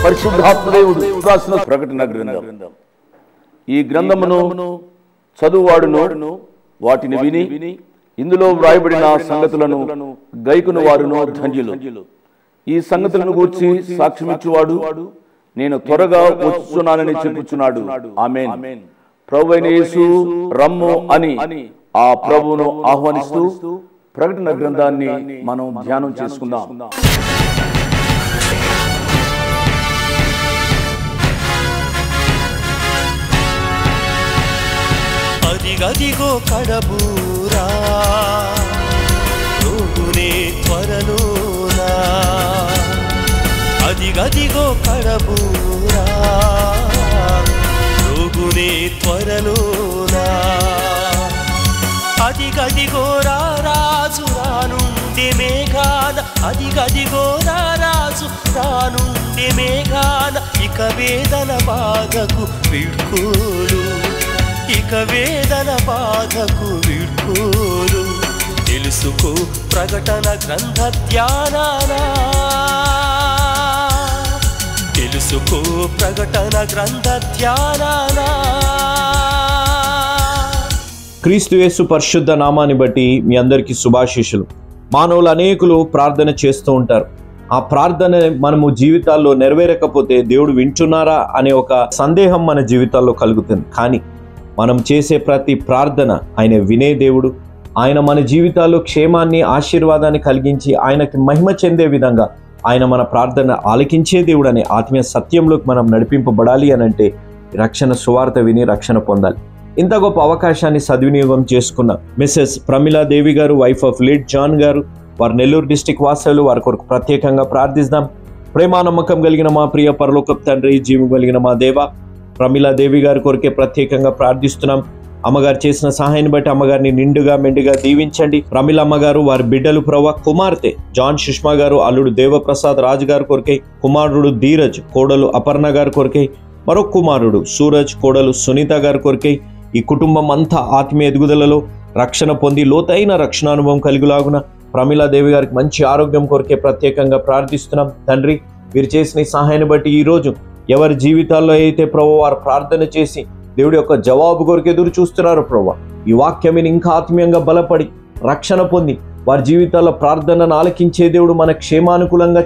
పరిశుద్ధాత్మదేవుడు రాసిన ప్రకటన గ్రంథం. ఈ గ్రంథమును చదువువాడును వాటిని విని ఇందులో వ్రాయబడిన సంగతులను గైకును వారును ధన్యులు. ఈ సంగతులను గూర్చి సాక్ష్యమిచ్చువాడు నేను త్వరగా వచ్చుచున్నానని చెప్పుచున్నాడు. ఆమేన్. ప్రభువైన యేసు రమ్ము అని ఆ ప్రభువును ఆహ్వానిస్తూ ప్రకటన గ్రంథాన్ని మనం ధ్యానం చేసుకుందాం. అదిగదిగో కడబూరా రోగునే త్వరలోనా, అదిగదిగో కడబూరా రోగునే త్వరలోనా, అదిగదిగో రాజు రానుండే మేఘాన, అదిగదిగో రాజు రానుండే మేఘాన, ఇక వేదన బాధకు వీడ్కోలు, ఇక వేదన బాధకు వీడ్కోలు. తెలుసుకో ప్రకటన గ్రంథ ధ్యానానా, తెలుసుకో ప్రకటన గ్రంథ ధ్యానానా. క్రీస్తు యేసు పరిశుద్ధ నామాన్ని బట్టి మీ అందరికీ శుభాశీస్సులు. మానవులు అనేకులు ప్రార్థన చేస్తూ ఉంటారు. ఆ ప్రార్థన మనము జీవితాల్లో నెరవేరకపోతే దేవుడు వింటున్నారా అనే ఒక సందేహం మన జీవితాల్లో కలుగుతుంది. కానీ మనం చేసే ప్రతి ప్రార్థన ఆయన వినే దేవుడు. ఆయన మన జీవితాల్లో క్షేమాన్ని, ఆశీర్వాదాన్ని కలిగించి ఆయనకి మహిమ చెందే విధంగా ఆయన మన ప్రార్థన ఆలకించే దేవుడు అనే ఆత్మీయ సత్యంలోకి మనం నడిపింపబడాలి అని అంటే రక్షణ సువార్త విని రక్షణ పొందాలి. ఇంత గొప్ప అవకాశాన్ని సద్వినియోగం చేసుకున్న మిసెస్ ప్రమిళాదేవి గారు, వైఫ్ ఆఫ్ లేట్ జాన్ గారు, వారు నెల్లూరు డిస్టిక్ వాసులు, వారి కొరకు ప్రత్యేకంగా ప్రార్థిస్తాం. ప్రేమ నమ్మకం కలిగిన మా ప్రియ పరలోకపు తండ్రి, జీవం కలిగిన మా దేవ, ప్రమిళాదేవి గారి కొరకే ప్రత్యేకంగా ప్రార్థిస్తున్నాం. అమ్మగారు చేసిన సహాయాన్ని బట్టి అమ్మగారిని నిండుగా మెండుగా దీవించండి. ప్రమిళ అమ్మగారు, వారి బిడ్డలు ప్రవ కుమార్తె జాన్ సుష్మా గారు, అల్లుడు దేవప్రసాద్ రాజు గారి కొరకై, కుమారుడు ధీరజ్, కోడలు అపర్ణ గారి కొరకై, మరొక కుమారుడు సూరజ్, కోడలు సునీత గారి కొరకై, ఈ కుటుంబం అంతా ఆత్మీయ ఎదుగుదలలో రక్షణ పొంది లోతైన రక్షణానుభవం కలిగిలాగున ప్రమిళాదేవి గారికి మంచి ఆరోగ్యం కొరకే ప్రత్యేకంగా ప్రార్థిస్తున్నాం. తండ్రి, వీరు చేసిన ఈ సహాయాన్ని బట్టి ఈరోజు ఎవరి జీవితాల్లో అయితే ప్రభు వారు ప్రార్థన చేసి దేవుడి యొక్క జవాబు కొరకు ఎదురు చూస్తున్నారు ప్రభు, ఈ వాక్యమిని ఇంకా ఆత్మీయంగా బలపడి రక్షణ పొంది వారి జీవితాల్లో ప్రార్థనను ఆలకించే దేవుడు మన క్షేమానుకూలంగా,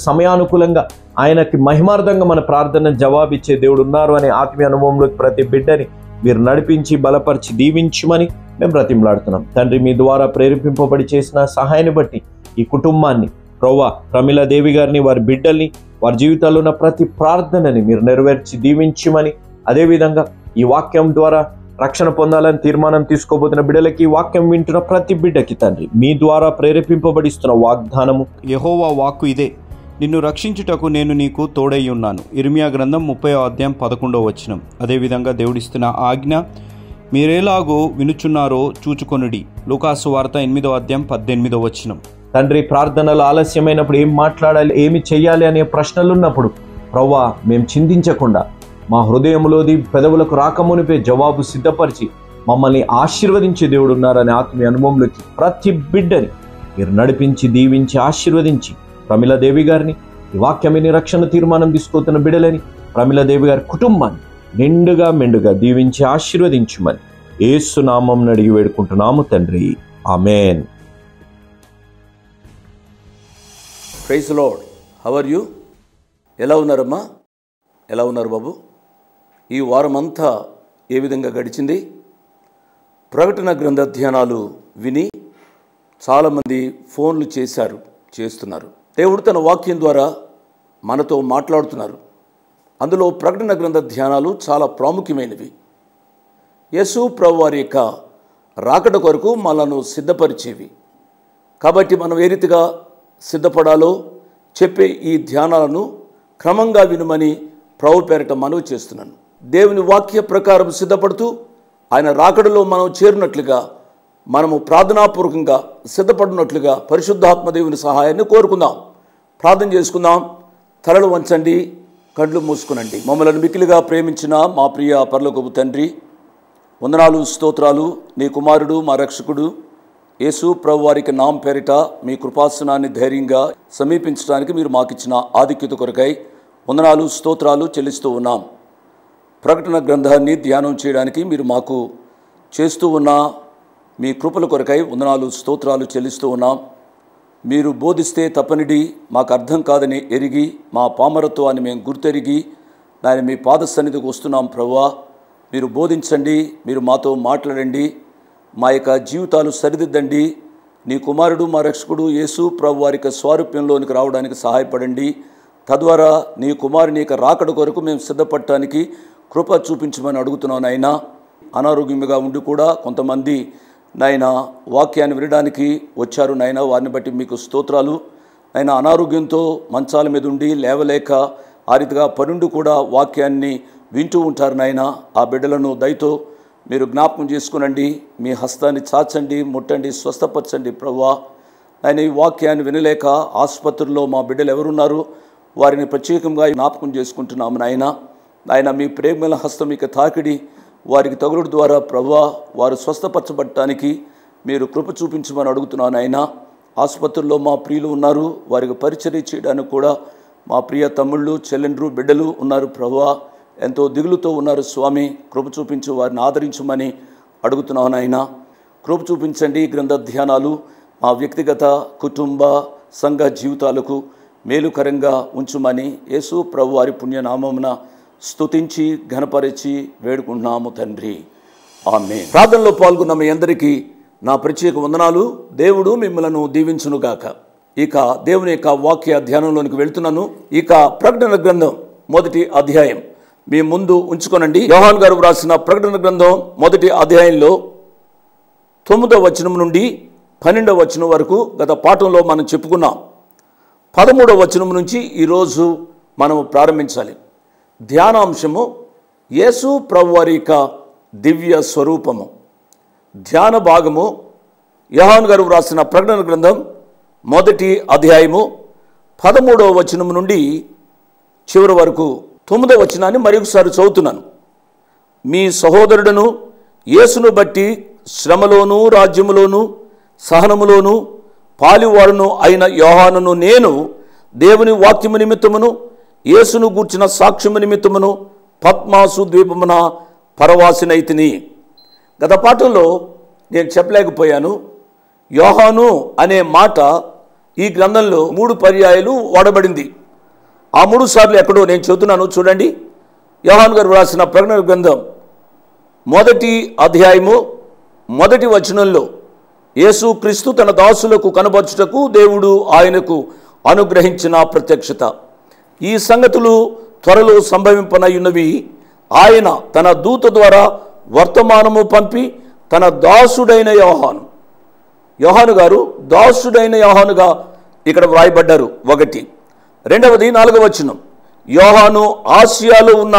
సమయానుకూలంగా, ఆయనకి మహిమార్థంగా మన ప్రార్థన జవాబిచ్చే దేవుడు ఉన్నారు అనే ఆత్మీయ అనుభవంలోకి ప్రతి బిడ్డని మీరు నడిపించి బలపరిచి దీవించమని మేము బ్రతిమలాడుతున్నాం. తండ్రి, మీ ద్వారా ప్రేరేపింపబడి చేసిన సహాయాన్ని బట్టి ఈ కుటుంబాన్ని ప్రవ్వా ప్రమిళాదేవి గారిని, వారి బిడ్డల్ని, వారి జీవితాల్లో ఉన్న ప్రతి ప్రార్థనని మీరు నెరవేర్చి దీవించమని, అదేవిధంగా ఈ వాక్యం ద్వారా రక్షణ పొందాలని తీర్మానం తీసుకోబోతున్న బిడ్డలకి, వాక్యం వింటున్న ప్రతి బిడ్డకి తండ్రి మీ ద్వారా ప్రేరేపింపబడిస్తున్న వాగ్దానము, యెహోవా వాక్కు ఇదే, నిన్ను రక్షించుటకు నేను నీకు తోడై ఉన్నాను. ఇర్మియా గ్రంథం 30వ అధ్యాయం 11వ వచనం. అదేవిధంగా దేవుడిస్తున్న ఆజ్ఞ, మీరేలాగో వినుచున్నారో చూచుకొనుడి. లూకాసు వార్త 8వ అధ్యాయం 18వ వచనం. తండ్రి, ప్రార్థనలు ఆలస్యమైనప్పుడు ఏం మాట్లాడాలి, ఏమి చెయ్యాలి అనే ప్రశ్నలు ఉన్నప్పుడు ప్రవ్వా మేము చింతించకుండా మా హృదయంలోది పెదవులకు రాకమునిపే జవాబు సిద్ధపరిచి మమ్మల్ని ఆశీర్వదించే దేవుడు ఉన్నారనే ఆత్మీయ అనుభవంలోకి ప్రతి బిడ్డని మీరు నడిపించి దీవించి ఆశీర్వదించి ప్రమిళాదేవి గారిని, ఈ వాక్యమిని రక్షణ తీర్మానం తీసుకుతున్న బిడ్డలని, ప్రమిళాదేవి గారి కుటుంబాన్ని నిండుగా మెండుగా దీవించి ఆశీర్వదించుమని యేసు నామం అడిగి వేడుకుంటున్నాము తండ్రి. Amen. Praise the Lord. How are you? ఎలా ఉన్నారమ్మా? ఎలా ఉన్నారు బాబు? ఈ వారం అంతా ఏ విధంగా గడిచింది? ప్రకటన గ్రంథ ధ్యానాలు విని చాలామంది ఫోన్లు చేస్తున్నారు. దేవుడు తన వాక్యం ద్వారా మనతో మాట్లాడుతున్నారు. అందులో ప్రకటన గ్రంథ ధ్యానాలు చాలా ప్రాముఖ్యమైనవి. యేసు ప్రభువు వారి యొక్క రాకడ కొరకు మనను సిద్ధపరిచేవి. కాబట్టి మనం ఏ రీతిగా సిద్ధపడాలో చెప్పే ఈ ధ్యానాలను క్రమంగా వినుమని ప్రభు పేరిట మనవి చేస్తున్నాను. దేవుని వాక్య ప్రకారం సిద్ధపడుతూ ఆయన రాకడలో మనం చేరినట్లుగా, మనము ప్రార్థనాపూర్వకంగా సిద్ధపడినట్లుగా పరిశుద్ధాత్మ దేవుని సహాయాన్ని కోరుకుందాం. ప్రార్థన చేసుకుందాం. తలలు వంచండి, కళ్ళు మూసుకునండి. మమ్మల్ని మిక్కిలిగా ప్రేమించిన మా ప్రియ పరలోకపు తండ్రి, వందనాలు, స్తోత్రాలు. నీ కుమారుడు మా రక్షకుడు యేసు ప్రభు వారికి నామ పేరిట మీ కృపాసనాన్ని ధైర్యంగా సమీపించడానికి మీరు మాకిచ్చిన ఆధిక్యత కొరకై వందనాలు స్తోత్రాలు చెల్లిస్తూ ఉన్నాం. ప్రకటన గ్రంథాన్ని ధ్యానం చేయడానికి మీరు మాకు చేస్తూ ఉన్న మీ కృపల కొరకై వందనాలు స్తోత్రాలు చెల్లిస్తూ ఉన్నాం. మీరు బోధిస్తే తప్పనిడి మాకు అర్థం కాదని ఎరిగి మా పామరత్వాన్ని మేము గుర్తెరిగి దాన్ని మీ పాద సన్నిధికి వస్తున్నాం. ప్రభువా, మీరు బోధించండి, మీరు మాతో మాట్లాడండి, మా యొక్క జీవితాలు సరిదిద్దండి. నీ కుమారుడు మా రక్షకుడు యేసు ప్రభు వారి యొక్క స్వారూప్యంలోనికి రావడానికి సహాయపడండి. తద్వారా నీ కుమారుని యొక్క రాకడ కొరకు మేము సిద్ధపడటానికి కృప చూపించమని అడుగుతున్నాను. నాయనా, అనారోగ్యంగా ఉండి కూడా కొంతమంది నాయన వాక్యాన్ని వినడానికి వచ్చారు. నాయన, వారిని బట్టి మీకు స్తోత్రాలు. ఆయన అనారోగ్యంతో మంచాల మీద ఉండి లేవలేక ఆ రీతిగా పనుండి కూడా వాక్యాన్ని వింటూ ఉంటారు. నాయన, ఆ బిడ్డలను దయతో మీరు జ్ఞాపకం చేసుకునండి. మీ హస్తాన్ని చాచండి, ముట్టండి, స్వస్థపరచండి. ప్రభువా, ఆయన ఈ వాక్యాన్ని వినలేక ఆసుపత్రుల్లో మా బిడ్డలు ఎవరున్నారు వారిని ప్రత్యేకంగా జ్ఞాపకం చేసుకుంటున్నాము. నాయన, మీ ప్రేమల హస్తం మీకు తాకిడి వారికి తగులుడు ద్వారా ప్రభువా వారు స్వస్థపరచబడటానికి మీరు కృప చూపించమని అడుగుతున్నాను. ఆయన ఆసుపత్రుల్లో మా ప్రియులు ఉన్నారు, వారికి పరిచర్య చేయడానికి కూడా మా ప్రియ తమ్ముళ్ళు చెల్లెండ్రు బిడ్డలు ఉన్నారు. ప్రభువా, ఎంతో దిగులుతో ఉన్నారు. స్వామి, కృప చూపించి వారిని ఆదరించమని అడుగుతున్నాను. ఆయన కృప చూపించండి. గ్రంథ ధ్యానాలు మా వ్యక్తిగత కుటుంబ సంఘ జీవితాలకు మేలుకరంగా ఉంచుమని యేసు ప్రభు వారి పుణ్యనామమున స్తుతించి ఘనపరిచి వేడుకుంటున్నాము తండ్రి. ఆమేన్. ప్రార్థనలో పాల్గొన్న మీ అందరికీ నా ప్రత్యేక వందనాలు. దేవుడు మిమ్మలను దీవించునుగాక. ఇక దేవుని యొక్క వాక్య ధ్యానంలోనికి వెళ్తున్నాను. ఇక ప్రకటన గ్రంథం 1వ అధ్యాయం మీ ముందు ఉంచుకోనండి. యోహాను గారు వ్రాసిన ప్రకటన గ్రంథం 1వ అధ్యాయంలో 9వ వచనం నుండి 12వ వచనం వరకు గత పాఠంలో మనం చెప్పుకున్నాం. 13వ వచనం నుంచి ఈరోజు మనము ప్రారంభించాలి. ధ్యానాంశము యేసు ప్రభువారి యొక్క దివ్య స్వరూపము. ధ్యాన భాగము యోహాను గారు వ్రాసిన ప్రకటన గ్రంథం 1వ అధ్యాయము 13వ వచనం నుండి చివరి వరకు 9వ వచనాన్ని మరొకసారి చదువుతున్నాను. మీ సహోదరుడును యేసును బట్టి శ్రమలోను రాజ్యములోను సహనములోను పాలివాడును అయిన యోహానును నేను దేవుని వాక్యము నిమిత్తమును యేసును గూర్చిన సాక్ష్యము నిమిత్తమును పద్మాసు ద్వీపమున పరవాసినైతిని. గత పాఠంలో నేను చెప్పలేకపోయాను. యోహాను అనే మాట ఈ గ్రంథంలో 3 పర్యాయాలు వాడబడింది. ఆ 3 సార్లు ఎక్కడో నేను చెబుతున్నాను చూడండి. యోహాను గారు వ్రాసిన ప్రకటన గ్రంథం 1వ అధ్యాయము 1వ వచనంలో యేసు క్రీస్తు తన దాసులకు కనబర్చుటకు దేవుడు ఆయనకు అనుగ్రహించిన ప్రత్యక్షత. ఈ సంగతులు త్వరలో సంభవింపనయున్నవి. ఆయన తన దూత ద్వారా వర్తమానము పంపి తన దాసుడైన యోహాను గారు దాసుడైన యోహానుగా ఇక్కడ వ్రాయబడ్డారు. 1. రెండవది 4వ వచనం యోహాను ఆసియాలో ఉన్న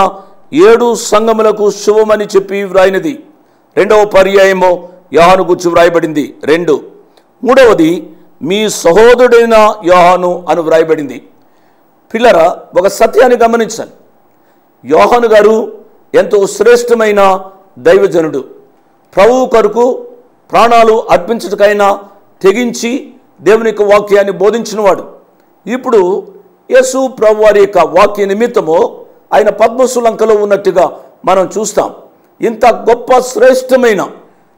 7 సంఘములకు శుభమని చెప్పి వ్రాయినది. 2వ పర్యాయము యోహాను గురించి వ్రాయబడింది 2. 3వది మీ సహోదరుడైన యోహాను అని వ్రాయబడింది. పిల్లరా, ఒక సత్యాన్ని గమనించాలి. యోహాను గారు ఎంతో శ్రేష్టమైన దైవజనుడు. ప్రభువు కొరకు ప్రాణాలు అర్పించటకైనా తెగించి దేవుని యొక్క వాక్యాన్ని బోధించినవాడు. ఇప్పుడు యేసు ప్రభు వారి యొక్క వాక్య నిమిత్తము ఆయన పద్మసులంకలో ఉన్నట్టుగా మనం చూస్తాం. ఇంత గొప్ప శ్రేష్టమైన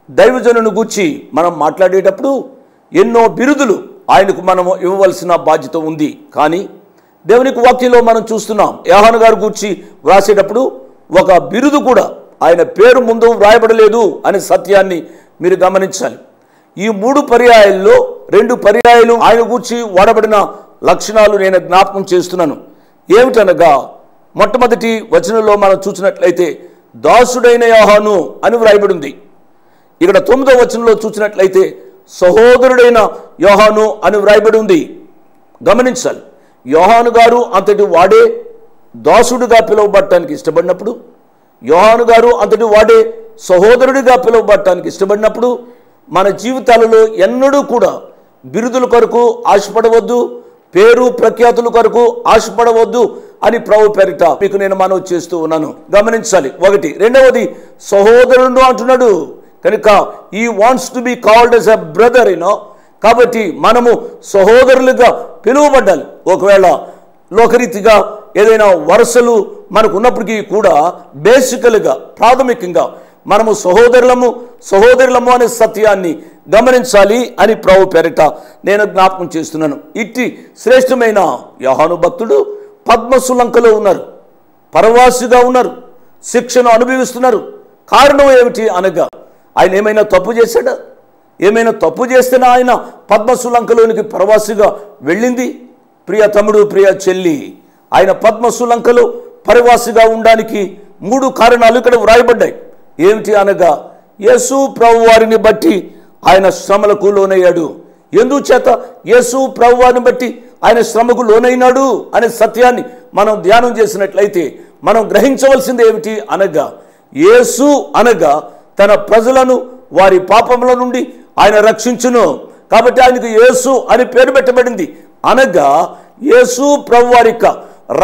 దైవజనుని గూర్చి మనం మాట్లాడేటప్పుడు ఎన్నో బిరుదులు ఆయనకు మనము ఇవ్వవలసిన బాధ్యత ఉంది. కానీ దేవునికి వాక్యంలో మనం చూస్తున్నాం, యోహాను గారు గూర్చి వ్రాసేటప్పుడు ఒక బిరుదు కూడా ఆయన పేరు ముందు వ్రాయబడలేదు అనే సత్యాన్ని మీరు గమనించాలి. ఈ 3 పర్యాయాల్లో 2 పర్యాయాలు ఆయన గూర్చి వాడబడిన లక్షణాలు నేను జ్ఞాపకం చేస్తున్నాను. ఏమిటనగా మొట్టమొదటి వచనంలో మనం చూసినట్లయితే దాసుడైన యోహాను అని వ్రాయబడింది. ఇక్కడ 9వ వచనంలో చూసినట్లయితే సహోదరుడైన యోహాను అని వ్రాయబడి ఉంది. గమనించాలి, యోహాను గారు అంతటి వాడే దాసుడుగా పిలువబడటానికి ఇష్టపడినప్పుడు, యోహాను గారు అంతటి వాడే సహోదరుడిగా పిలువబడటానికి ఇష్టపడినప్పుడు మన జీవితాలలో ఎన్నడూ కూడా బిరుదుల కొరకు ఆశపడవద్దు, పేరు ప్రఖ్యాతుల కొరకు ఆశపడవద్దు అని ప్రభు పేరిట మీకు నేను మనవి చేస్తూ ఉన్నాను. గమనించాలి. 1. రెండవది సహోదరుడు అంటున్నాడు కనుక ఈ wants to be called as a brother. కాబట్టి మనము సహోదరులుగా పిలువబడ్డాలి. ఒకవేళ లోకరీతిగా ఏదైనా వరుసలు మనకు ఉన్నప్పటికీ కూడా బేసికల్గా ప్రాథమికంగా మనము సహోదరులము అనే సత్యాన్ని గమనించాలి అని ప్రభు పేరిట నేను జ్ఞాపకం చేస్తున్నాను. ఇట్టి శ్రేష్టమైన యోహాను భక్తుడు పద్మసులంకలో ఉన్నారు, పరవాసిగా ఉన్నారు, శిక్షను అనుభవిస్తున్నారు. కారణం ఏమిటి అనగా ఆయన ఏమైనా తప్పు చేశాడా? ఏమైనా తప్పు చేస్తేనే ఆయన పద్మసులంకలోనికి పరవాసిగా వెళ్ళింది? ప్రియ తమ్ముడు, ప్రియ చెల్లి, ఆయన పద్మసులంకలో పరవాసిగా ఉండడానికి 3 కారణాలు ఇక్కడ వ్రాయబడ్డాయి. ఏమిటి అనగా యేసు ప్రభు వారిని బట్టి ఆయన శ్రమలకు లోనయ్యాడు. ఎందుచేత యేసు ప్రభు వారిని బట్టి ఆయన శ్రమకు లోనైనాడు అనే సత్యాన్ని మనం ధ్యానం చేసినట్లయితే మనం గ్రహించవలసింది ఏమిటి అనగా యేసు అనగా తన ప్రజలను వారి పాపముల నుండి ఆయన రక్షించును. కాబట్టి ఆయనకు యేసు అని పేరు పెట్టబడింది. అనగా యేసు ప్రభు వారి యొక్క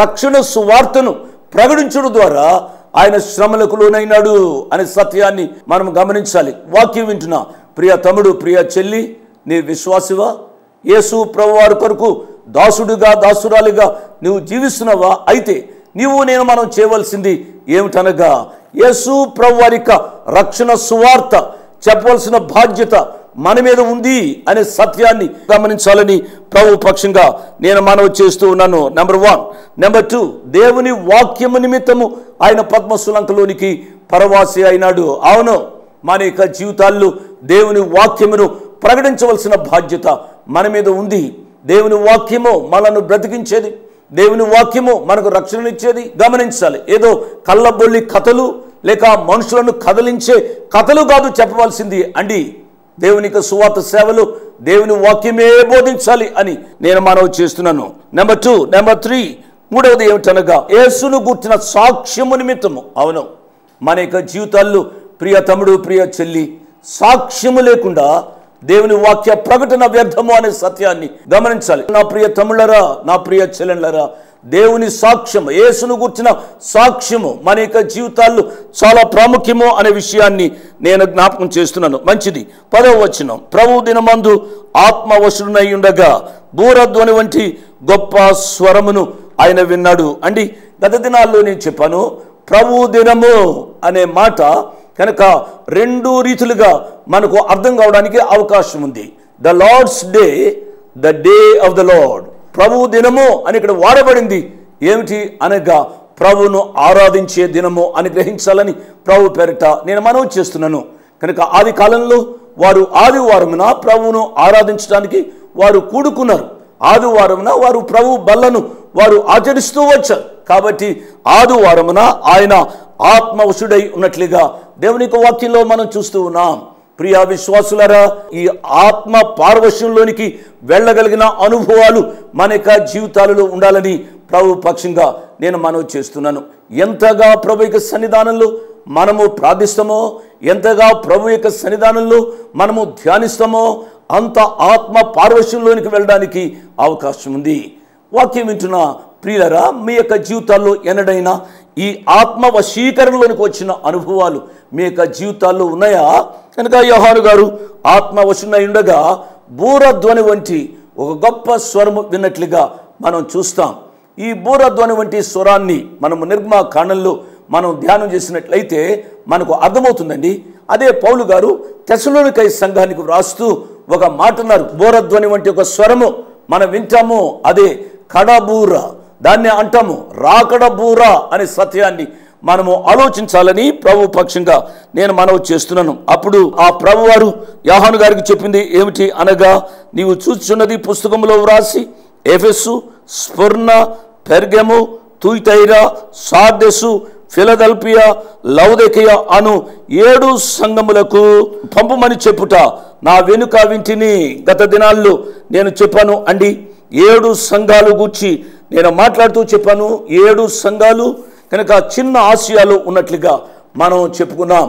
రక్షణ సువార్తను ప్రకటించడం ద్వారా ఆయన శ్రమలకు లోనైనాడు అనే సత్యాన్ని మనం గమనించాలి. వాక్యం వింటున్నా ప్రియ తమ్ముడు, ప్రియ చెల్లి, నీ విశ్వాసివా? యేసు ప్రభు వారి కొరకు దాసుడుగా దాసురాలిగా నువ్వు జీవిస్తున్నావా? అయితే నేను మనం చేయవలసింది ఏమిటనగా యేసు ప్రభు వారి యొక్క రక్షణ సువార్త చెప్పవలసిన బాధ్యత మన మీద ఉంది అనే సత్యాన్ని గమనించాలని ప్రభు పక్షంగా నేను మనవి చేస్తూ ఉన్నాను. నెంబర్ 1. నెంబర్ 2, దేవుని వాక్యము నిమిత్తము ఆయన పద్మసులంకలోనికి పరవాసి అయినాడు. అవును, మన యొక్క జీవితాల్లో దేవుని వాక్యమును ప్రకటించవలసిన బాధ్యత మన మీద ఉంది. దేవుని వాక్యము మనను బ్రతికించేది, దేవుని వాక్యము మనకు రక్షణనిచ్చేది. గమనించాలి, ఏదో కళ్ళబొల్లి కథలు లేక మనుషులను కదిలించే కథలు కాదు చెప్పవలసింది అండి. దేవునికి సువార్త సేవలు దేవుని వాక్యమే బోధించాలి అని నేను మనవి చేస్తున్నాను. నెంబర్ 2. నెంబర్ 3, మూడవది ఏమిటనగా యేసును గుర్చిన సాక్ష్యము నిమిత్తము. అవును, మన యొక్క జీవితాల్లో ప్రియ తమ్ముడు, ప్రియ చెల్లి, సాక్ష్యము లేకుండా దేవుని వాక్య ప్రకటన వ్యర్థము అనే సత్యాన్ని గమనించాలి. నా ప్రియ తమ్ముళ్ళరా, నా ప్రియ చెల్లెళ్ళరా, దేవుని సాక్ష్యము, యేసును గుర్చిన సాక్ష్యము మన యొక్క జీవితాల్లో చాలా ప్రాముఖ్యము అనే విషయాన్ని నేను జ్ఞాపకం చేస్తున్నాను. మంచిది. 10వ వచనం, ప్రభు దినమందు ఆత్మవశుడనై ఉండగా బూరధ్వని వంటి గొప్ప స్వరమును ఆయన విన్నాడు. అండి, గత దినాల్లో నేను చెప్పాను, ప్రభు దినము అనే మాట కనుక 2 రీతులుగా మనకు అర్థం కావడానికి అవకాశం ఉంది. The Lord's day, the day of the Lord. ప్రభు దినము అని ఇక్కడ వాడబడింది. ఏమిటి అనగా ప్రభువును ఆరాధించే దినము అని గ్రహించాలని ప్రభు పేరిట నేను మనవి చేస్తున్నాను. కనుక ఆది కాలంలో వారు ఆదివారమున ప్రభువును ఆరాధించడానికి వారు కూడుకున్నారు. ఆదివారమున వారు ప్రభు బల్లను వారు ఆచరిస్తూ వచ్చారు. కాబట్టి ఆదివారమున ఆయన ఆత్మవశుడై ఉన్నట్లుగా దేవుని యొక్క వాక్యంలో మనం చూస్తూ ఉన్నాం. ప్రియ విశ్వాసులారా, ఈ ఆత్మ పారవశ్యంలోనికి వెళ్ళగలిగిన అనుభవాలు మన యొక్క జీవితాలలో ఉండాలని ప్రభు పక్షంగా నేను మనవి చేస్తున్నాను. ఎంతగా ప్రభు యొక్క సన్నిధానంలో మనము ప్రార్థిస్తామో, ఎంతగా ప్రభు యొక్క సన్నిధానంలో మనము ధ్యానిస్తామో అంత ఆత్మ పారవశ్యంలోనికి వెళ్ళడానికి అవకాశం ఉంది. వాక్యం వింటున్న ప్రియులరా, మీ యొక్క జీవితాల్లో ఎన్నడైనా ఈ ఆత్మ వశీకరణలోనికి వచ్చిన అనుభవాలు మీ యొక్క జీవితాల్లో ఉన్నాయా? కనుక యోహాను గారు ఆత్మవశుడై ఉండగా బూరధ్వని వంటి ఒక గొప్ప స్వరము విన్నట్లుగా మనం చూస్తాం. ఈ బూరధ్వని వంటి స్వరాన్ని మనము నిర్గమకాండంలో మనం ధ్యానం చేసినట్లయితే మనకు అర్థమవుతుందండి. అదే పౌలు గారు తెస్సలోనికై సంఘానికి వ్రాస్తూ ఒక మాట అన్నారు, బూరధ్వని వంటి ఒక స్వరము మనం వింటాము, అదే కడబూర, దాన్ని అంటాము రాకడబూర అనే సత్యాన్ని మనము ఆలోచించాలని ప్రభు పక్షంగా నేను మనవి చేస్తున్నాను. అప్పుడు ఆ ప్రభు వారు యోహాను గారికి చెప్పింది ఏమిటి అనగా, నీవు చూస్తున్నది పుస్తకంలో వ్రాసి ఎఫెసు, స్ఫుర్ణ, పెర్గము, తుయితైరా, సార్దెసు, ఫిలదెల్ఫియా, లౌదీకియా అను 7 సంఘములకు పంపమని చెప్పుట నా వెనుక వింటిని. గత దినాల్లో నేను చెప్పాను అండి, 7 సంఘాలు గూర్చి నేను మాట్లాడుతూ చెప్పాను. 7 సంఘాలు కనుక చిన్న ఆసియాలో ఉన్నట్లుగా మనం చెప్పుకున్నాం.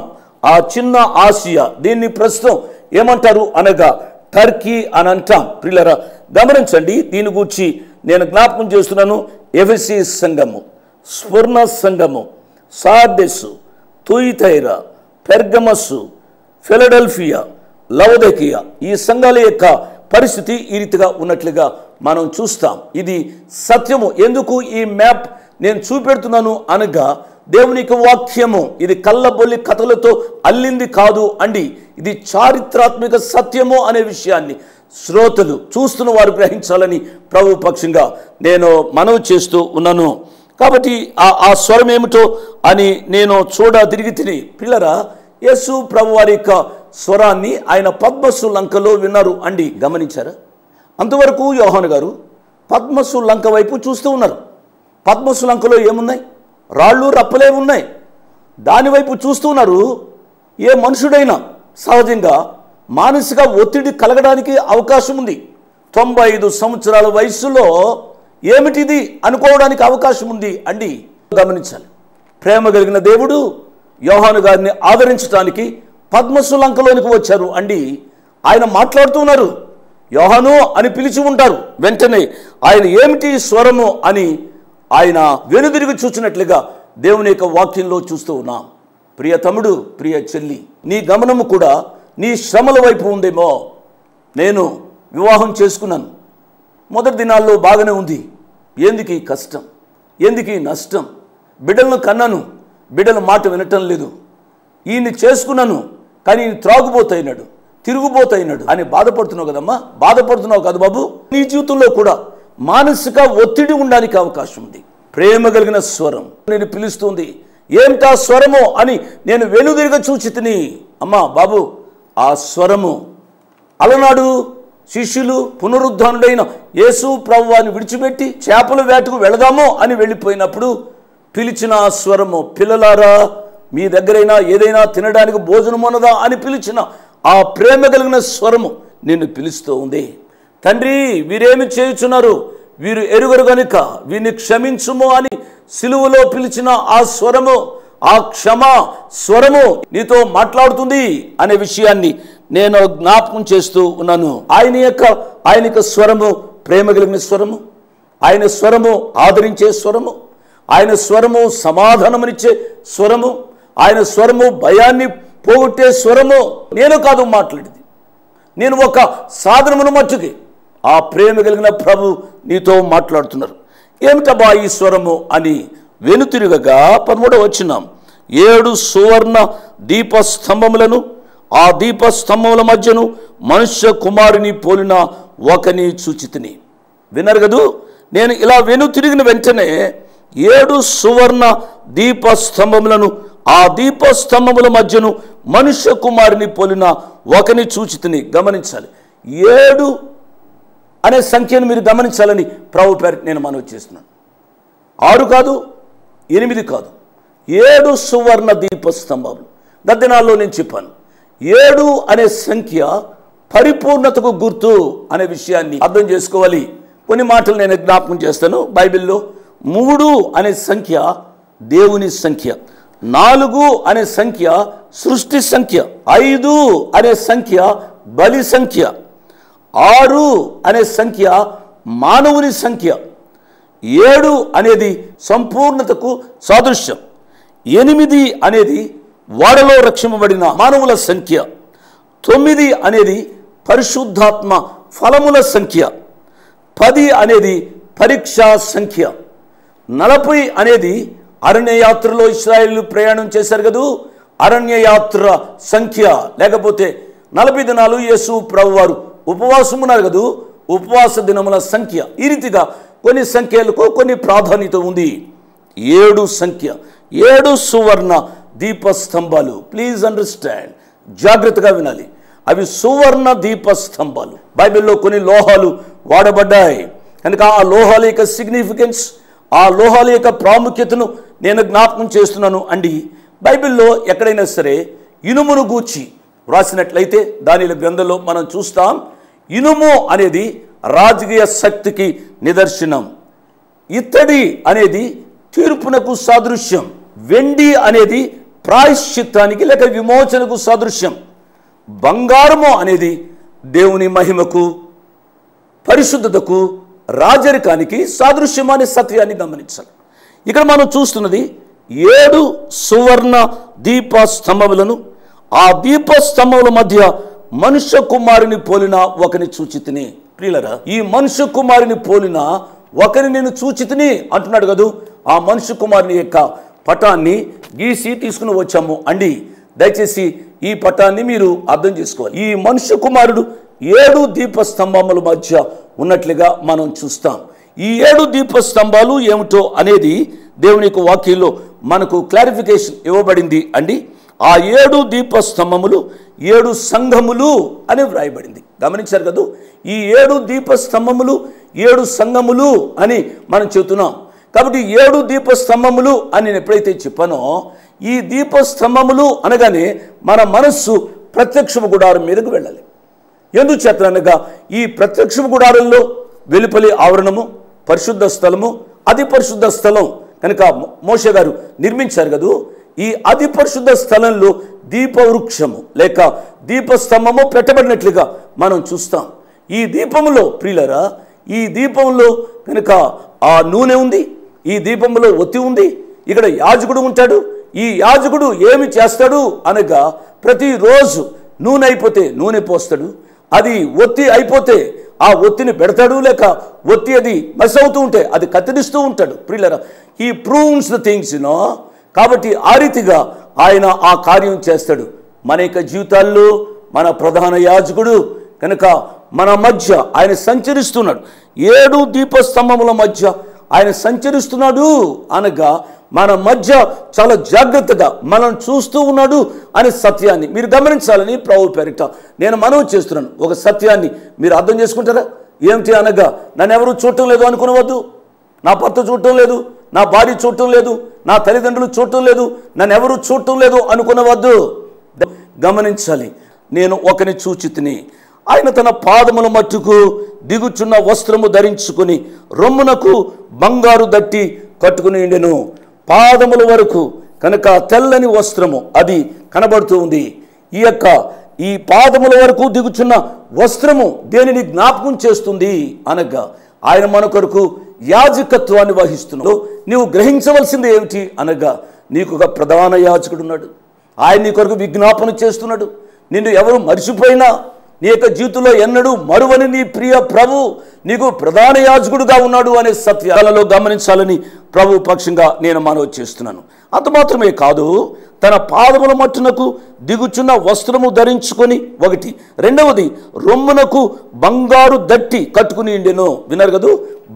ఆ చిన్న ఆసియా, దీన్ని ప్రస్తుతం ఏమంటారు అనగా టర్కీ అని అంటాం. ప్రియులారా గమనించండి, దీని గురించి నేను జ్ఞాపకం చేస్తున్నాను. ఎఫెసీ సంఘము, స్ఫుర్ణ సంఘము, సార్దెసు, తుయితైరా, పెర్గమస్సు, ఫిలడెల్ఫియా, లౌదీకియా, ఈ సంఘాల యొక్క పరిస్థితి ఈ రీతిగా ఉన్నట్లుగా మనం చూస్తాం. ఇది సత్యము. ఎందుకు ఈ మ్యాప్ నేను చూపెడుతున్నాను అనగా దేవునికి వాక్యము ఇది కళ్ళబొల్లి కథలతో అల్లింది కాదు అండి. ఇది చారిత్రాత్మక సత్యము అనే విషయాన్ని శ్రోతలు చూస్తున్న వారు గ్రహించాలని ప్రభు పక్షంగా నేను మనవి చేస్తూ ఉన్నాను. కాబట్టి ఆ స్వరం ఏమిటో అని నేను తిరిగి పిల్లరా, యేసు ప్రభు వారి యొక్క స్వరాన్ని ఆయన పద్మసు లంకలో విన్నారు అండి. గమనించారా? అంతవరకు యోహాను గారు పద్మసు లంక వైపు చూస్తూ ఉన్నారు. పద్మసు లంకలో ఏమున్నాయి? రాళ్ళు రప్పలే ఉన్నాయి. దానివైపు చూస్తూ ఉన్నారు. ఏ మనుషుడైనా సహజంగా మానసిక ఒత్తిడి కలగడానికి అవకాశం ఉంది. 95 సంవత్సరాల వయసులో ఏమిటిది అనుకోవడానికి అవకాశం ఉంది అండి. గమనించాలి. ప్రేమ కలిగిన దేవుడు యోహాను గారిని ఆదరించడానికి పద్మసు లంకలోనికి వచ్చారు అండి. ఆయన మాట్లాడుతున్నారు. యోహాను అని పిలిచి ఉంటారు. వెంటనే ఆయన ఏమిటి స్వరము అని ఆయన వెనుదిరిగి చూసినట్లుగా దేవుని యొక్క వాక్యంలో చూస్తూ ఉన్నాం. ప్రియ తమ్ముడు, ప్రియ చెల్లి, నీ గమనము కూడా నీ శ్రమల వైపు ఉందేమో. నేను వివాహం చేసుకున్నాను. మొదటి దినాల్లో బాగానే ఉంది. ఎందుకు ఈ కష్టం? ఎందుకు ఈ నష్టం? బిడ్డలను కన్నాను, బిడ్డల మాట వినటం లేదు. ఈయన్ని చేసుకున్నాను, కానీ ఈయన త్రాగుబోతైనాడు, తిరుగుబోతైనాడు అని బాధపడుతున్నావు కదమ్మా. బాధపడుతున్నావు కదా బాబు. నీ జీవితంలో కూడా మానసిక ఒత్తిడి ఉండడానికి అవకాశం ఉంది. ప్రేమ కలిగిన స్వరం నేను పిలుస్తుంది. ఏమిటా స్వరము అని నేను వెనుదిరిగా చూచి తిని, అమ్మా బాబు, ఆ స్వరము అలనాడు శిష్యులు పునరుద్ధానుడైన యేసు ప్రభువాన్ని విడిచిపెట్టి చేపల వేటకు వెళదాము అని వెళ్ళిపోయినప్పుడు పిలిచిన ఆ స్వరము, పిల్లలారా మీ దగ్గరైనా ఏదైనా తినడానికి భోజనం ఉన్నదా అని పిలిచిన ఆ ప్రేమ కలిగిన స్వరము నిన్ను పిలుస్తూ ఉంది. తండ్రి, వీరేమి చేయుచున్నారు, వీరు ఎరుగరు గనుక వీరిని క్షమించుము అని సిలువలో పిలిచిన ఆ స్వరము, ఆ క్షమా స్వరము నీతో మాట్లాడుతుంది అనే విషయాన్ని నేను జ్ఞాపకం చేస్తూ ఉన్నాను. ఆయన యొక్క స్వరము ప్రేమ కలిగిన స్వరము, ఆయన స్వరము ఆదరించే స్వరము, ఆయన స్వరము సమాధానమునిచ్చే స్వరము, ఆయన స్వరము భయాన్ని పోగొట్టే స్వరము. నేను కాదు మాట్లాడేది, నేను ఒక సాధనమును మట్టుకి ఆ ప్రేమ కలిగిన ప్రభు నీతో మాట్లాడుతున్నారు. ఏమిటబ్బా ఈ స్వరము అని వెనుతిరుగగా 13వ వచనం, 7 సువర్ణ దీపస్తంభములను, ఆ దీపస్తంభముల మధ్యను మనుష్య కుమారుని పోలిన ఒకని చూచితిని. విన్నారు కదూ? నేను ఇలా వెనుతిరిగిన వెంటనే 7 సువర్ణ దీపస్తంభములను, ఆ దీపస్తంభముల మధ్యను మనుష్య కుమారుని పోలిన ఒకని చూచితిని. గమనించాలి. 7 అనే సంఖ్యను మీరు గమనించాలని ప్రభు పేరు నేను మనవి చేస్తున్నాను. 6 కాదు, 8 కాదు, 7 సువర్ణ దీపస్తంభాలు. గద్దెనాల్లో నేను చెప్పాను. 7 అనే సంఖ్య పరిపూర్ణతకు గుర్తు అనే విషయాన్ని అర్థం చేసుకోవాలి. కొన్ని మాటలు నేను జ్ఞాపకం చేస్తాను. బైబిల్లో 3 అనే సంఖ్య దేవుని సంఖ్య, 4 అనే సంఖ్య సృష్టి సంఖ్య, 5 అనే సంఖ్య బలి సంఖ్య, 6 అనే సంఖ్య మానవుని సంఖ్య, 7 అనేది సంపూర్ణతకు సాదృశ్యం, 8 అనేది వాడలో రక్షింపబడిన మానవుల సంఖ్య, 9 అనేది పరిశుద్ధాత్మ ఫలముల సంఖ్య, 10 అనేది పరీక్షా సంఖ్య, 40 అనేది అరణ్యయాత్రలో ఇశ్రాయేలు ప్రయాణం చేశారు కదూ, అరణ్యయాత్ర సంఖ్య. లేకపోతే 40 దినాలు యేసు ప్రభు వారు ఉపవాసం ఉన్నారు కదూ, ఉపవాస దినముల సంఖ్య. ఈ రీతిగా కొన్ని సంఖ్యలకు కొన్ని ప్రాధాన్యత ఉంది. 7 సంఖ్య, 7 సువర్ణ దీపస్తంభాలు. ప్లీజ్ అండర్స్టాండ్, జాగ్రత్తగా వినాలి. అవి సువర్ణ దీపస్తంభాలు. బైబిల్లో కొన్ని లోహాలు వాడబడ్డాయి కనుక ఆ లోహాల యొక్క సిగ్నిఫికెన్స్, ఆ లోహాల యొక్క ప్రాముఖ్యతను నేను జ్ఞాపకం చేస్తున్నాను అండి. బైబిల్లో ఎక్కడైనా సరే ఇనుమును గూర్చి వ్రాసినట్లయితే దానిల గ్రంథంలో మనం చూస్తాం. ఇనుము అనేది రాజకీయ శక్తికి నిదర్శనం, ఇత్తడి అనేది తీర్పునకు సాదృశ్యం, వెండి అనేది ప్రాయశ్చిత్తానికి లేక విమోచనకు సాదృశ్యం, బంగారము అనేది దేవుని మహిమకు, పరిశుద్ధతకు, రాజరికానికి సాదృశ్యం అనే సత్యాన్ని గమనించాలి. ఇక్కడ మనం చూస్తున్నది 7 సువర్ణ దీపస్తంభములను, ఆ దీపస్తంభముల మధ్య మనుష్య కుమారుని పోలిన ఒకని చూచితిని. ప్రియులరా, ఈ మనుష్య కుమారుని పోలిన ఒకరిని నేను చూచితిని అంటున్నాడు కదా. ఆ మనుష్య కుమారుని యొక్క పటాన్ని గీసి తీసుకుని వచ్చాము అండి. దయచేసి ఈ పటాన్ని మీరు అర్థం చేసుకోవాలి. ఈ మనుష్య కుమారుడు 7 దీపస్తంభముల మధ్య ఉన్నట్లుగా మనం చూస్తాం. ఈ 7 దీపస్తంభాలు ఏమిటో అనేది దేవుని యొక్క వాక్యంలో మనకు క్లారిఫికేషన్ ఇవ్వబడింది అండి. ఆ 7 దీపస్తంభములు 7 సంఘములు అని వ్రాయబడింది. గమనించారు కదా. ఈ 7 దీపస్తంభములు 7 సంఘములు అని మనం చెబుతున్నాం. కాబట్టి 7 దీపస్తంభములు అని నేను ఎప్పుడైతే చెప్పానో, ఈ దీపస్తంభములు అనగానే మన మనస్సు ప్రత్యక్ష గుడారం మీదకు వెళ్ళాలి. ఎందుచేత అనగా ఈ ప్రత్యక్ష గుడారంలో వెలుపలి ఆవరణము, పరిశుద్ధ స్థలము, అతి పరిశుద్ధ స్థలం కనుక మోషే గారు నిర్మించారు కదా. ఈ అతి పరిశుద్ధ స్థలంలో దీపవృక్షము లేక దీపస్తంభము పెట్టబడినట్లుగా మనం చూస్తాం. ఈ దీపములో ప్రియులరా, ఈ దీపంలో కనుక ఆ నూనె ఉంది, ఈ దీపంలో ఒత్తి ఉంది. ఇక్కడ యాజకుడు ఉంటాడు. ఈ యాజకుడు ఏమి చేస్తాడు అనగా ప్రతిరోజు నూనె అయిపోతే నూనె పోస్తాడు. అది ఒత్తి అయిపోతే ఆ ఒత్తిని పెడతాడు, లేక ఒత్తి అది మస్ అవుతూ ఉంటే అది కత్తిరిస్తూ ఉంటాడు. ప్రియులరా, he proves the things you know. కాబట్టి ఆ రీతిగా ఆయన ఆ కార్యం చేస్తాడు. మన యొక్క జీవితాల్లో మన ప్రధాన యాజకుడు కనుక మన మధ్య ఆయన సంచరిస్తున్నాడు. 7 దీపస్తంభముల మధ్య ఆయన సంచరిస్తున్నాడు అనగా మన మధ్య చాలా జాగ్రత్తగా మనం చూస్తూ ఉన్నాడు అనే సత్యాన్ని మీరు గమనించాలని ప్రభు పేరిట నేను మనవి చేస్తున్నాను. ఒక సత్యాన్ని మీరు అర్థం చేసుకుంటారా? ఏమిటి అనగా, నన్ను ఎవరు చూడటం లేదు అనుకునవద్దు. నా భర్త చూడటం లేదు, నా భార్య చూడటం లేదు, నా తల్లిదండ్రులు చూడటం లేదు, నన్ను ఎవరు చూడటం లేదు అనుకునవద్దు. గమనించాలి. నేను ఒకని చూచితిని, ఆయన తన పాదముల మట్టుకు దిగుచున్న వస్త్రము ధరించుకుని రొమ్మునకు బంగారు దట్టి కట్టుకుని ఉండెను. పాదముల వరకు కనుక తెల్లని వస్త్రము అది కనబడుతూ ఉంది. ఈ పాదముల వరకు దిగుచున్న వస్త్రము దేనిని జ్ఞాపకం చేస్తుంది అనగా, ఆయన మన కొరకు యాజకత్వాన్ని వహిస్తున్నాడు. నీవు గ్రహించవలసింది ఏమిటి అనగా, నీకు ఒక ప్రధాన యాజకుడు ఉన్నాడు. ఆయన నీ కొరకు విజ్ఞాపన చేస్తున్నాడు. నిన్ను ఎవరు మర్చిపోయినా నీ యొక్క జీవితంలో ఎన్నడూ మరువని నీ ప్రియ ప్రభు నీకు ప్రధాన యాజకుడుగా ఉన్నాడు అనే సత్యాలలో గమనించాలని ప్రభు పక్షంగా నేను మనవి చేస్తున్నాను. అంత మాత్రమే కాదు, తన పాదముల మట్టునకు దిగుచున్న వస్త్రము ధరించుకొని ఒకటి, రెండవది రొమ్మునకు బంగారు దట్టి కట్టుకుని ఉండెను. విన్నారు కదా,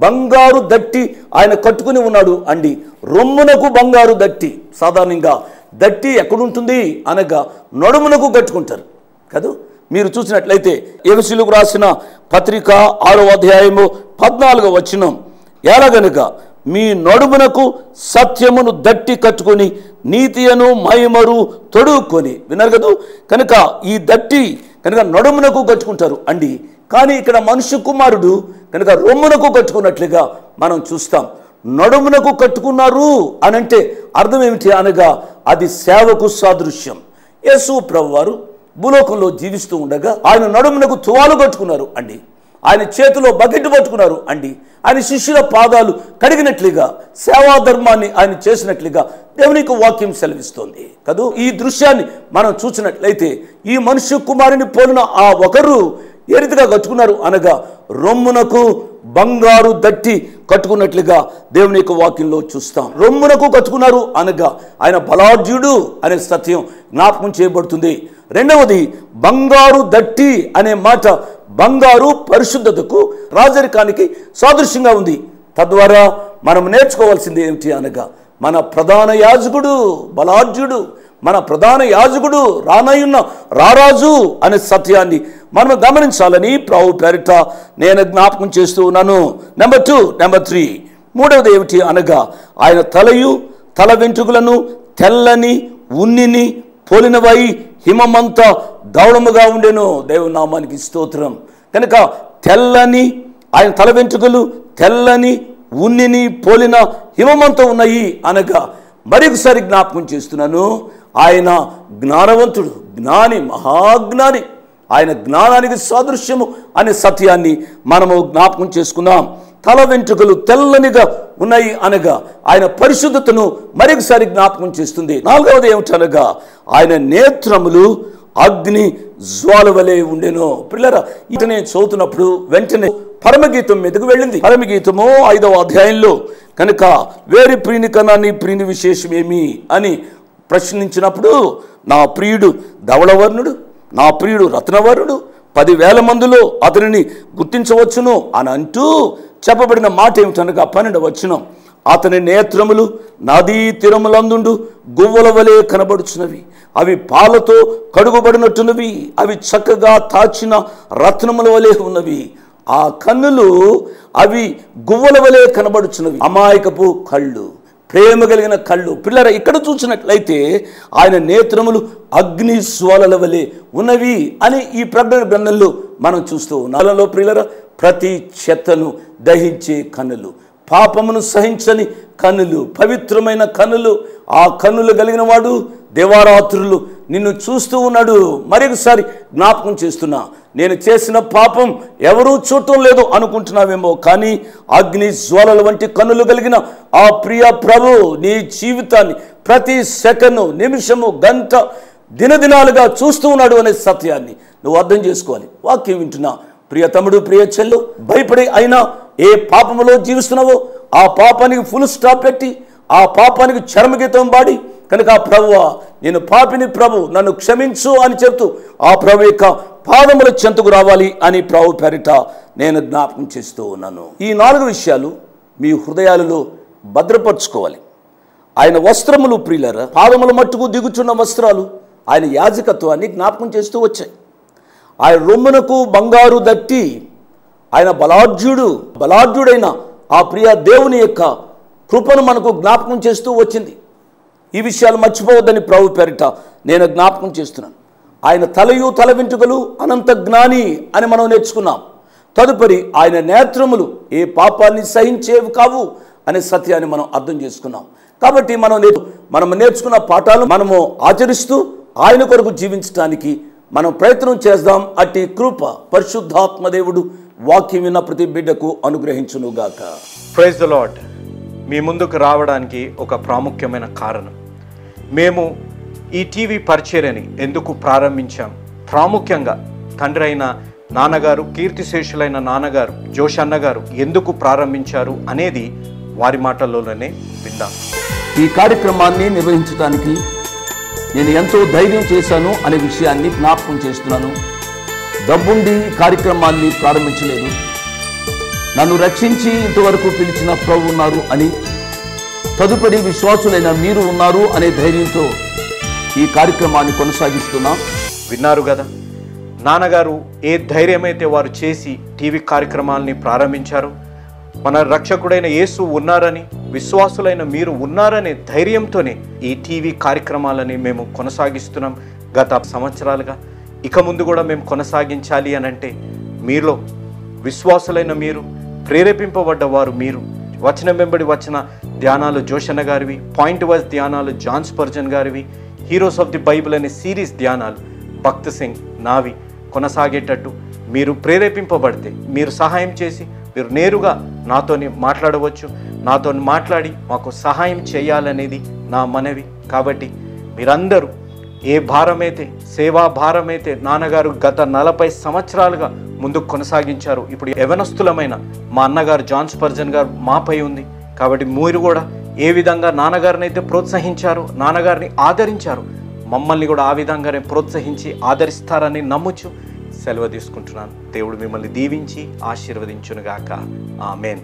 బంగారు దట్టి ఆయన కట్టుకుని ఉన్నాడు అండి. రొమ్మునకు బంగారు దట్టి. సాధారణంగా దట్టి ఎక్కడుంటుంది అనగా నడుమునకు కట్టుకుంటారు కదా. మీరు చూసినట్లయితే ఎఫెసీయులకు రాసిన పత్రిక 6వ అధ్యాయము 14వ వచనం, ఎలాగనగా మీ నడుమునకు సత్యమును దట్టి కట్టుకొని నీతియను మహిమరు తొడుక్కొని. విన్నారు కదా. కనుక ఈ దట్టి కనుక నడుమునకు కట్టుకుంటారు అండి. కానీ ఇక్కడ మనుష్య కుమారుడు కనుక రొమ్మునకు కట్టుకున్నట్లుగా మనం చూస్తాం. నడుమునకు కట్టుకున్నారు అనంటే అర్థం ఏమిటి అనగా, అది సేవకు సాదృశ్యం. యేసు ప్రభువారు భూలోకంలో జీవిస్తూ ఉండగా ఆయన నడుమునకు తువాలు కట్టుకున్నారు అండి. ఆయన చేతిలో బకెట్ పట్టుకున్నారు అండి. ఆయన శిష్యుల పాదాలు కడిగినట్లుగా సేవా ధర్మాన్ని ఆయన చేసినట్లుగా దేవునికి వాక్యం సెలవిస్తోంది కదా. ఈ దృశ్యాన్ని మనం చూసినట్లయితే ఈ మనుష్య కుమారుని పోలిన ఆ ఒకరు ఏ రీతిగా కట్టుకున్నారు అనగా, రొమ్మునకు బంగారు దట్టి కట్టుకున్నట్లుగా దేవుని యొక్క వాక్యంలో చూస్తాం. రొమ్మునకు కట్టుకున్నారు అనగా ఆయన బలాఢ్యుడు అనే సత్యం జ్ఞాపకం చేయబడుతుంది. రెండవది బంగారు దట్టి అనే మాట బంగారు పరిశుద్ధతకు రాజరికానికి సాదృశ్యంగా ఉంది. తద్వారా మనం నేర్చుకోవాల్సింది ఏమిటి అనగా, మన ప్రధాన యాజకుడు బలాఢ్యుడు, మన ప్రధాన యాజకుడు రానయ్యున్న రారాజు అనే సత్యాన్ని మనం గమనించాలని ప్రభు పేరిట నేను జ్ఞాపకం చేస్తూ ఉన్నాను. నెంబర్ 2. నెంబర్ 3, మూడవది ఏమిటి అనగా, ఆయన తలయు తల వెంట్రుకలను తెల్లని ఉన్నిని పోలినవై హిమమంతా ధవళముగా ఉండెను. దేవుని నామానికి స్తోత్రం. కనుక తెల్లని ఆయన తల వెంట్రుకలు తెల్లని ఉన్నిని పోలిన హిమమంతా ఉన్నాయి అనగా, మరొకసారి జ్ఞాపకం చేస్తున్నాను, ఆయన జ్ఞానవంతుడు, జ్ఞాని, మహాజ్ఞాని. ఆయన జ్ఞానానికి సాదృశ్యము అనే సత్యాన్ని మనము జ్ఞాపకం చేసుకుందాం. తల వెంట్రుకలు తెల్లనిగా ఉన్నాయి అనగా ఆయన పరిశుద్ధతను మరొకసారి జ్ఞాపకం చేస్తుంది. నాలుగవది ఏమిటనగా, ఆయన నేత్రములు అగ్ని జ్వాల వలె ఉండెను. పిల్లరా, ఇతనే చదువుతున్నప్పుడు వెంటనే పరమగీతం మీదకు వెళ్ళింది. పరమగీతము 5వ అధ్యాయంలో కనుక వేరి ప్రియుని కన్నా నీ ప్రియుని విశేషమేమి అని ప్రశ్నించినప్పుడు, నా ప్రియుడు ధవళవర్ణుడు, నా ప్రియుడు రత్నవర్ణుడు, 10,000 మందిలో అతనిని గుర్తించవచ్చును అని అంటూ చెప్పబడిన మాట ఏమిటనగా 12వ వచనం, అతని నేత్రములు నదీ తీరములందుండు గువ్వల వలె కనబడుచున్నవి, అవి పాలతో కడుగుబడినట్టున్నవి, అవి చక్కగా తాచిన రత్నముల వలె ఉన్నవి. ఆ కన్నులు అవి గువ్వల వలె కనబడుచున్నవి. అమాయకపు కళ్ళు, ప్రేమ కలిగిన కళ్ళు. పిల్లర, ఇక్కడ చూసినట్లయితే ఆయన నేత్రములు అగ్ని జ్వాలల వలె ఉన్నవి అని ఈ ప్రకటన గ్రంథంలో మనం చూస్తూ ఉన్నాం. పిల్లర, ప్రతి చెత్తను దహించే కన్నులు, పాపమును సహించని కన్నులు, పవిత్రమైన కన్నులు. ఆ కన్నులు కలిగిన వాడు దేవారాత్రులు నిన్ను చూస్తూ ఉన్నాడు. మరొకసారి జ్ఞాపకం చేస్తున్నా, నేను చేసిన పాపం ఎవరూ చూడటం లేదు అనుకుంటున్నావేమో, కానీ అగ్ని జ్వాలల వంటి కన్నులు కలిగిన ఆ ప్రియ ప్రభు నీ జీవితాన్ని ప్రతి సెకను, నిమిషము, గంట, దినదినాలుగా చూస్తూ ఉన్నాడు అనే సత్యాన్ని నువ్వు అర్థం చేసుకోవాలి. వాక్యం వింటున్నా ప్రియ తమ్ముడు, ప్రియ చెల్లు, భయపడి అయినా ఏ పాపములో జీవిస్తున్నావో ఆ పాపానికి ఫుల్ స్టాప్ పెట్టి, ఆ పాపానికి చరమగీతం పాడి, కనుక ఆ ప్రభువా నేను పాపిని ప్రభు నన్ను క్షమించు అని చెప్తూ ఆ ప్రభు యొక్క పాదముల చెంతకు రావాలి అని ప్రభు పేరిట నేను జ్ఞాపకం చేస్తూ ఉన్నాను. ఈ 4 విషయాలు మీ హృదయాలలో భద్రపరచుకోవాలి. ఆయన వస్త్రములు ప్రియులరా, పాదముల మట్టుకు దిగుచున్న వస్త్రాలు ఆయన యాజకత్వాన్ని జ్ఞాపకం చేస్తూ వచ్చాయి. ఆయన రొమ్మునకు బంగారు దట్టి ఆయన బలాఢ్యుడైన ఆ ప్రియ దేవుని యొక్క కృపను మనకు జ్ఞాపకం చేస్తూ వచ్చింది. ఈ విషయాలు మర్చిపోవద్దని ప్రభు పేరిట నేను జ్ఞాపకం చేస్తున్నాను. ఆయన తలయు తల వెంట్రుకలు అనంత జ్ఞాని అని మనం నేర్చుకున్నాం. తదుపరి ఆయన నేత్రములు ఏ పాపాన్ని సహించేవి కావు అనే సత్యాన్ని మనం అర్థం చేసుకున్నాం. కాబట్టి మనం నేర్చుకున్న పాఠాలు మనము ఆచరిస్తూ ఆయన కొరకు జీవించడానికి మనం ప్రయత్నం చేద్దాం. అట్టి కృప పరిశుద్ధాత్మదేవుడు వాక్యం విన్న ప్రతి బిడ్డకు అనుగ్రహించునుగాక. Praise the lord. మీ ముందుకు రావడానికి ఒక ప్రాముఖ్యమైన కారణం, మేము ఈ టీవీ పరిచర్యని ఎందుకు ప్రారంభించాం, ప్రాముఖ్యంగా తండ్రి అయిన నాన్నగారు, కీర్తిశేషులైన నాన్నగారు జోష్ అన్నగారు ఎందుకు ప్రారంభించారు అనేది వారి మాటల్లోనే విందాం. ఈ కార్యక్రమాన్ని నిర్వహించడానికి నేను ఎంతో ధైర్యం చేశాను అనే విషయాన్ని జ్ఞాపకం చేస్తున్నాను. డబ్బుండి కార్యక్రమాన్ని ప్రారంభించలేదు, నన్ను రక్షించి ఇంతవరకు పిలిచిన ప్రభు ఉన్నారు అని, తదుపరి విశ్వాసులైన మీరు ఉన్నారు అనే ధైర్యంతో ఈ కార్యక్రమాన్ని కొనసాగిస్తున్నాం. విన్నారు కదా, నాన్నగారు ఏ ధైర్యమైతే వారు చేసి టీవీ కార్యక్రమాలని ప్రారంభించారు, మన రక్షకుడైన యేసు ఉన్నారని, విశ్వాసులైన మీరు ఉన్నారనే ధైర్యంతోనే ఈ టీవీ కార్యక్రమాలని మేము కొనసాగిస్తున్నాం గత సంవత్సరాలుగా. ఇక ముందు కూడా మేము కొనసాగించాలి అని అంటే మీలో విశ్వాసులైన మీరు, ప్రేరేపింపబడ్డ వారు మీరు, వచనం వెంబడి వచ్చిన ధ్యానాలు జోషన్న గారివి, పాయింట్ వైజ్ ధ్యానాలు జాన్ స్పర్జన్ గారివి, హీరోస్ ఆఫ్ ది బైబిల్ అనే సిరీస్ ధ్యానాలు భక్త్ సింగ్ నావి కొనసాగేటట్టు మీరు ప్రేరేపింపబడితే, మీరు సహాయం చేసి మీరు నేరుగా నాతోని మాట్లాడవచ్చు. నాతో మాట్లాడి మాకు సహాయం చేయాలనేది నా మనవి. కాబట్టి మీరందరూ ఏ భారమైతే, సేవా భారమైతే నాన్నగారు గత 40 సంవత్సరాలుగా ముందుకు కొనసాగించారు, ఇప్పుడు యవనస్తులమైన మా అన్నగారు జాన్ స్పర్జన్ గారు మాపై ఉంది. కాబట్టి మీరు కూడా ఏ విధంగా నాన్నగారిని అయితే ప్రోత్సహించారు, నాన్నగారిని ఆదరించారు, మమ్మల్ని కూడా ఆ విధంగానే ప్రోత్సహించి ఆదరిస్తారని నమ్ముచు సెలవు తీసుకుంటున్నాను. దేవుడు మిమ్మల్ని దీవించి ఆశీర్వదించునుగాక. ఆమేన్.